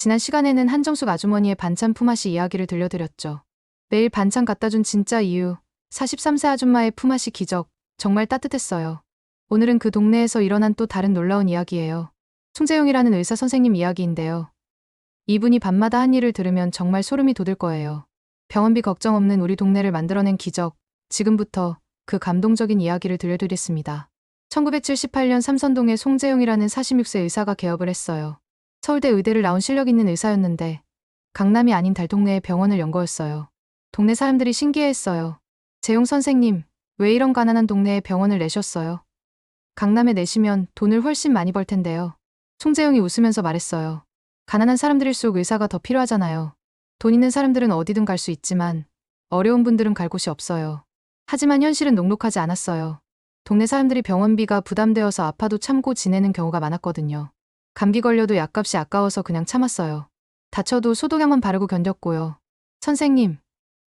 지난 시간에는 한정숙 아주머니의 반찬 품앗이 이야기를 들려드렸죠. 매일 반찬 갖다준 진짜 이유, 43세 아줌마의 품앗이 기적, 정말 따뜻했어요. 오늘은 그 동네에서 일어난 또 다른 놀라운 이야기예요. 송재용이라는 의사 선생님 이야기인데요. 이분이 밤마다 한 일을 들으면 정말 소름이 돋을 거예요. 병원비 걱정 없는 우리 동네를 만들어낸 기적, 지금부터 그 감동적인 이야기를 들려드리겠습니다. 1978년 삼선동에 송재용이라는 46세 의사가 개업을 했어요. 서울대 의대를 나온 실력 있는 의사였는데 강남이 아닌 달동네에 병원을 연 거였어요. 동네 사람들이 신기해했어요. 재용 선생님, 왜 이런 가난한 동네에 병원을 내셨어요? 강남에 내시면 돈을 훨씬 많이 벌 텐데요. 송재용이 웃으면서 말했어요. 가난한 사람들일수록 의사가 더 필요하잖아요. 돈 있는 사람들은 어디든 갈 수 있지만 어려운 분들은 갈 곳이 없어요. 하지만 현실은 녹록하지 않았어요. 동네 사람들이 병원비가 부담되어서 아파도 참고 지내는 경우가 많았거든요. 감기 걸려도 약값이 아까워서 그냥 참았어요. 다쳐도 소독약만 바르고 견뎠고요. 선생님,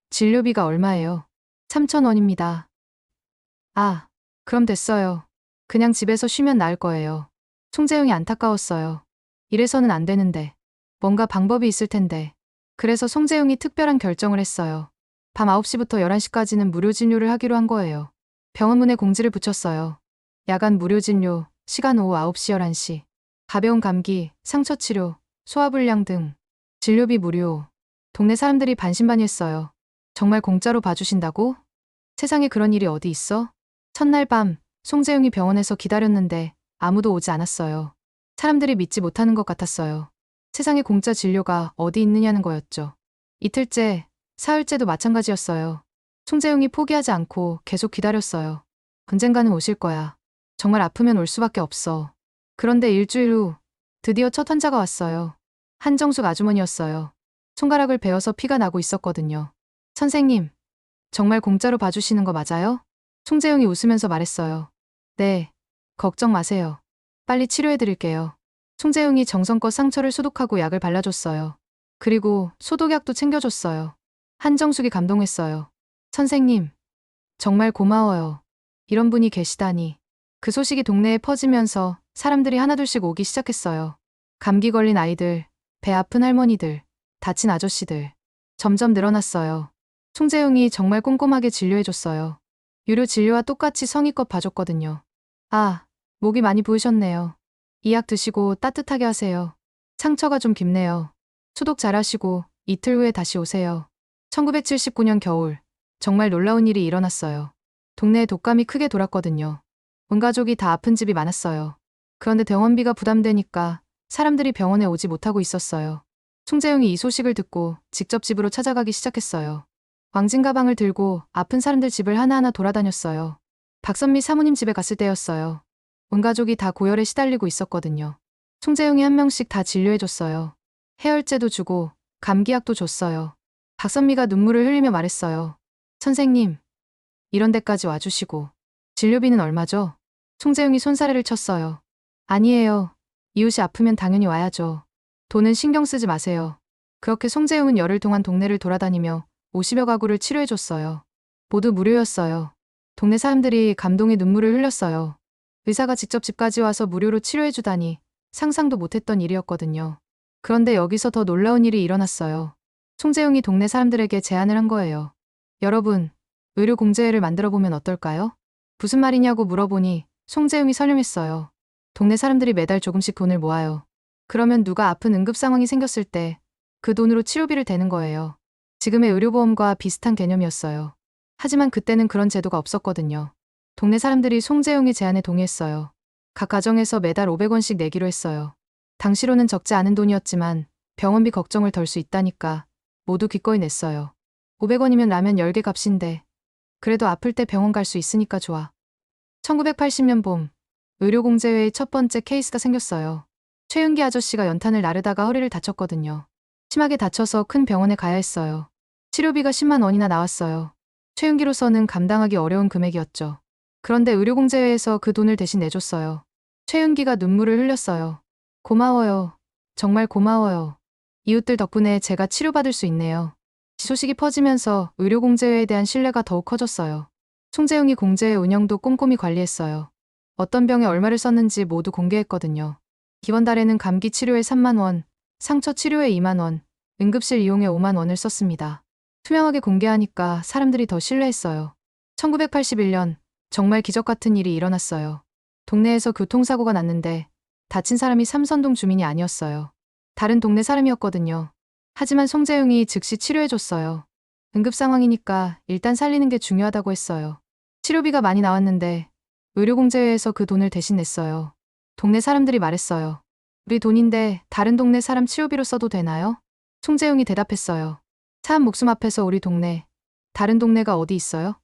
진료비가 얼마예요? 3,000원입니다. 아, 그럼 됐어요. 그냥 집에서 쉬면 나을 거예요. 송재용이 안타까웠어요. 이래서는 안 되는데. 뭔가 방법이 있을 텐데. 그래서 송재용이 특별한 결정을 했어요. 밤 9시부터 11시까지는 무료 진료를 하기로 한 거예요. 병원 문에 공지를 붙였어요. 야간 무료 진료, 시간 오후 9시 11시. 가벼운 감기, 상처 치료, 소화불량 등 진료비 무료. 동네 사람들이 반신반의했어요. 정말 공짜로 봐주신다고? 세상에 그런 일이 어디 있어? 첫날 밤, 송재용이 병원에서 기다렸는데 아무도 오지 않았어요. 사람들이 믿지 못하는 것 같았어요. 세상에 공짜 진료가 어디 있느냐는 거였죠. 이틀째, 사흘째도 마찬가지였어요. 송재용이 포기하지 않고 계속 기다렸어요. 언젠가는 오실 거야. 정말 아프면 올 수밖에 없어. 그런데 일주일 후 드디어 첫 환자가 왔어요. 한정숙 아주머니였어요. 손가락을 베어서 피가 나고 있었거든요. 선생님, 정말 공짜로 봐주시는 거 맞아요? 송재용이 웃으면서 말했어요. 네, 걱정 마세요. 빨리 치료해드릴게요. 송재용이 정성껏 상처를 소독하고 약을 발라줬어요. 그리고 소독약도 챙겨줬어요. 한정숙이 감동했어요. 선생님, 정말 고마워요. 이런 분이 계시다니. 그 소식이 동네에 퍼지면서 사람들이 하나둘씩 오기 시작했어요. 감기 걸린 아이들, 배 아픈 할머니들, 다친 아저씨들. 점점 늘어났어요. 송재용이 정말 꼼꼼하게 진료해줬어요. 유료 진료와 똑같이 성의껏 봐줬거든요. 아, 목이 많이 부으셨네요. 이 약 드시고 따뜻하게 하세요. 상처가 좀 깊네요. 소독 잘하시고 이틀 후에 다시 오세요. 1979년 겨울, 정말 놀라운 일이 일어났어요. 동네에 독감이 크게 돌았거든요. 온 가족이 다 아픈 집이 많았어요. 그런데 병원비가 부담되니까 사람들이 병원에 오지 못하고 있었어요. 송재용이 이 소식을 듣고 직접 집으로 찾아가기 시작했어요. 왕진 가방을 들고 아픈 사람들 집을 하나하나 돌아다녔어요. 박선미 사모님 집에 갔을 때였어요. 온 가족이 다 고열에 시달리고 있었거든요. 송재용이 한 명씩 다 진료해줬어요. 해열제도 주고 감기약도 줬어요. 박선미가 눈물을 흘리며 말했어요. 선생님, 이런 데까지 와주시고 진료비는 얼마죠? 송재용이 손사래를 쳤어요. 아니에요. 이웃이 아프면 당연히 와야죠. 돈은 신경 쓰지 마세요. 그렇게 송재용은 열흘 동안 동네를 돌아다니며 50여 가구를 치료해줬어요. 모두 무료였어요. 동네 사람들이 감동의 눈물을 흘렸어요. 의사가 직접 집까지 와서 무료로 치료해주다니 상상도 못했던 일이었거든요. 그런데 여기서 더 놀라운 일이 일어났어요. 송재용이 동네 사람들에게 제안을 한 거예요. 여러분, 의료공제회를 만들어보면 어떨까요? 무슨 말이냐고 물어보니 송재용이 설명했어요. 동네 사람들이 매달 조금씩 돈을 모아요. 그러면 누가 아픈 응급 상황이 생겼을 때 그 돈으로 치료비를 대는 거예요. 지금의 의료보험과 비슷한 개념이었어요. 하지만 그때는 그런 제도가 없었거든요. 동네 사람들이 송재용의 제안에 동의했어요. 각 가정에서 매달 500원씩 내기로 했어요. 당시로는 적지 않은 돈이었지만 병원비 걱정을 덜 수 있다니까 모두 기꺼이 냈어요. 500원이면 라면 10개 값인데 그래도 아플 때 병원 갈 수 있으니까 좋아. 1980년 봄, 의료공제회의 첫 번째 케이스가 생겼어요. 최윤기 아저씨가 연탄을 나르다가 허리를 다쳤거든요. 심하게 다쳐서 큰 병원에 가야 했어요. 치료비가 10만 원이나 나왔어요. 최윤기로서는 감당하기 어려운 금액이었죠. 그런데 의료공제회에서 그 돈을 대신 내줬어요. 최윤기가 눈물을 흘렸어요. 고마워요. 정말 고마워요. 이웃들 덕분에 제가 치료받을 수 있네요. 소식이 퍼지면서 의료공제회에 대한 신뢰가 더욱 커졌어요. 송재용이 공제회 운영도 꼼꼼히 관리했어요. 어떤 병에 얼마를 썼는지 모두 공개했거든요. 이번 달에는 감기 치료에 3만 원, 상처 치료에 2만 원, 응급실 이용에 5만 원을 썼습니다. 투명하게 공개하니까 사람들이 더 신뢰했어요. 1981년 정말 기적 같은 일이 일어났어요. 동네에서 교통사고가 났는데 다친 사람이 삼선동 주민이 아니었어요. 다른 동네 사람이었거든요. 하지만 송재용이 즉시 치료해줬어요. 응급 상황이니까 일단 살리는 게 중요하다고 했어요. 치료비가 많이 나왔는데 의료공제회에서 그 돈을 대신 냈어요. 동네 사람들이 말했어요. 우리 돈인데 다른 동네 사람 치료비로 써도 되나요? 송재용이 대답했어요. 사람 목숨 앞에서 우리 동네, 다른 동네가 어디 있어요?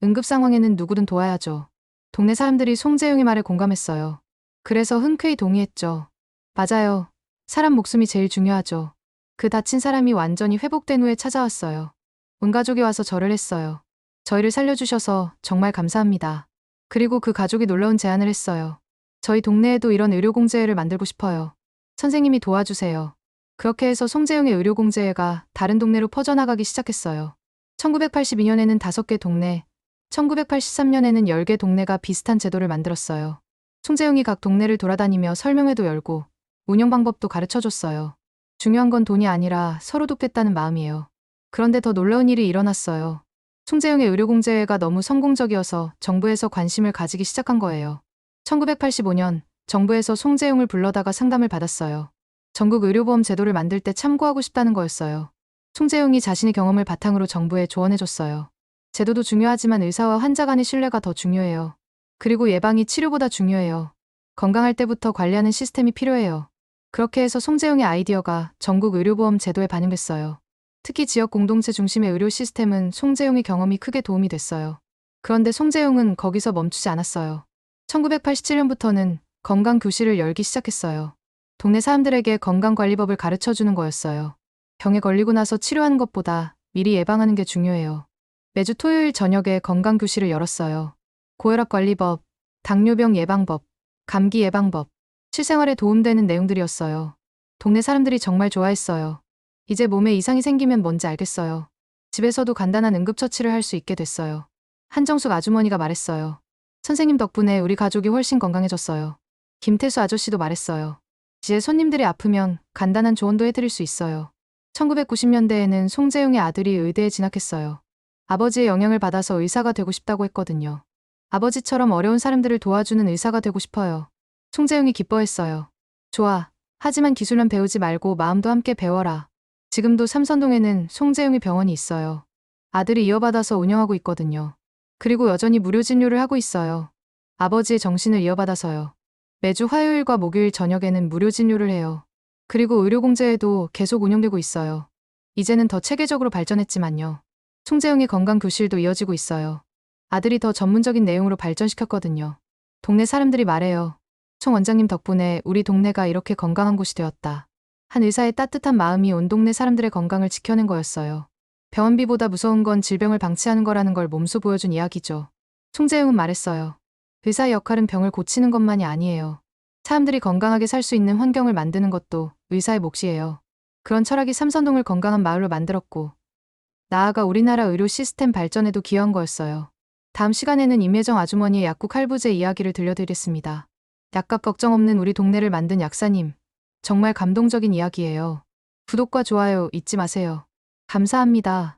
응급 상황에는 누구든 도와야죠. 동네 사람들이 송재용의 말에 공감했어요. 그래서 흔쾌히 동의했죠. 맞아요. 사람 목숨이 제일 중요하죠. 그 다친 사람이 완전히 회복된 후에 찾아왔어요. 온 가족이 와서 절을 했어요. 저희를 살려주셔서 정말 감사합니다. 그리고 그 가족이 놀라운 제안을 했어요. 저희 동네에도 이런 의료공제회를 만들고 싶어요. 선생님이 도와주세요. 그렇게 해서 송재용의 의료공제회가 다른 동네로 퍼져나가기 시작했어요. 1982년에는 5개 동네, 1983년에는 10개 동네가 비슷한 제도를 만들었어요. 송재용이 각 동네를 돌아다니며 설명회도 열고 운영 방법도 가르쳐줬어요. 중요한 건 돈이 아니라 서로 돕겠다는 마음이에요. 그런데 더 놀라운 일이 일어났어요. 송재용의 의료공제회가 너무 성공적이어서 정부에서 관심을 가지기 시작한 거예요. 1985년 정부에서 송재용을 불러다가 상담을 받았어요. 전국 의료보험 제도를 만들 때 참고하고 싶다는 거였어요. 송재용이 자신의 경험을 바탕으로 정부에 조언해줬어요. 제도도 중요하지만 의사와 환자 간의 신뢰가 더 중요해요. 그리고 예방이 치료보다 중요해요. 건강할 때부터 관리하는 시스템이 필요해요. 그렇게 해서 송재용의 아이디어가 전국 의료보험 제도에 반영됐어요. 특히 지역 공동체 중심의 의료 시스템은 송재용의 경험이 크게 도움이 됐어요. 그런데 송재용은 거기서 멈추지 않았어요. 1987년부터는 건강교실을 열기 시작했어요. 동네 사람들에게 건강관리법을 가르쳐주는 거였어요. 병에 걸리고 나서 치료하는 것보다 미리 예방하는 게 중요해요. 매주 토요일 저녁에 건강교실을 열었어요. 고혈압관리법, 당뇨병 예방법, 감기 예방법, 실생활에 도움되는 내용들이었어요. 동네 사람들이 정말 좋아했어요. 이제 몸에 이상이 생기면 뭔지 알겠어요. 집에서도 간단한 응급처치를 할 수 있게 됐어요. 한정숙 아주머니가 말했어요. 선생님 덕분에 우리 가족이 훨씬 건강해졌어요. 김태수 아저씨도 말했어요. 이제 손님들이 아프면 간단한 조언도 해드릴 수 있어요. 1990년대에는 송재용의 아들이 의대에 진학했어요. 아버지의 영향을 받아서 의사가 되고 싶다고 했거든요. 아버지처럼 어려운 사람들을 도와주는 의사가 되고 싶어요. 송재용이 기뻐했어요. 좋아. 하지만 기술만 배우지 말고 마음도 함께 배워라. 지금도 삼선동에는 송재용의 병원이 있어요. 아들이 이어받아서 운영하고 있거든요. 그리고 여전히 무료 진료를 하고 있어요. 아버지의 정신을 이어받아서요. 매주 화요일과 목요일 저녁에는 무료 진료를 해요. 그리고 의료공제회도 계속 운영되고 있어요. 이제는 더 체계적으로 발전했지만요. 송재용의 건강교실도 이어지고 있어요. 아들이 더 전문적인 내용으로 발전시켰거든요. 동네 사람들이 말해요. 송 원장님 덕분에 우리 동네가 이렇게 건강한 곳이 되었다. 한 의사의 따뜻한 마음이 온 동네 사람들의 건강을 지켜낸 거였어요. 병원비보다 무서운 건 질병을 방치하는 거라는 걸 몸소 보여준 이야기죠. 송재용은 말했어요. 의사의 역할은 병을 고치는 것만이 아니에요. 사람들이 건강하게 살 수 있는 환경을 만드는 것도 의사의 몫이에요. 그런 철학이 삼선동을 건강한 마을로 만들었고, 나아가 우리나라 의료 시스템 발전에도 기여한 거였어요. 다음 시간에는 임혜정 아주머니의 약국 할부제 이야기를 들려드리겠습니다. 약값 걱정 없는 우리 동네를 만든 약사님. 정말 감동적인 이야기예요. 구독과 좋아요 잊지 마세요. 감사합니다.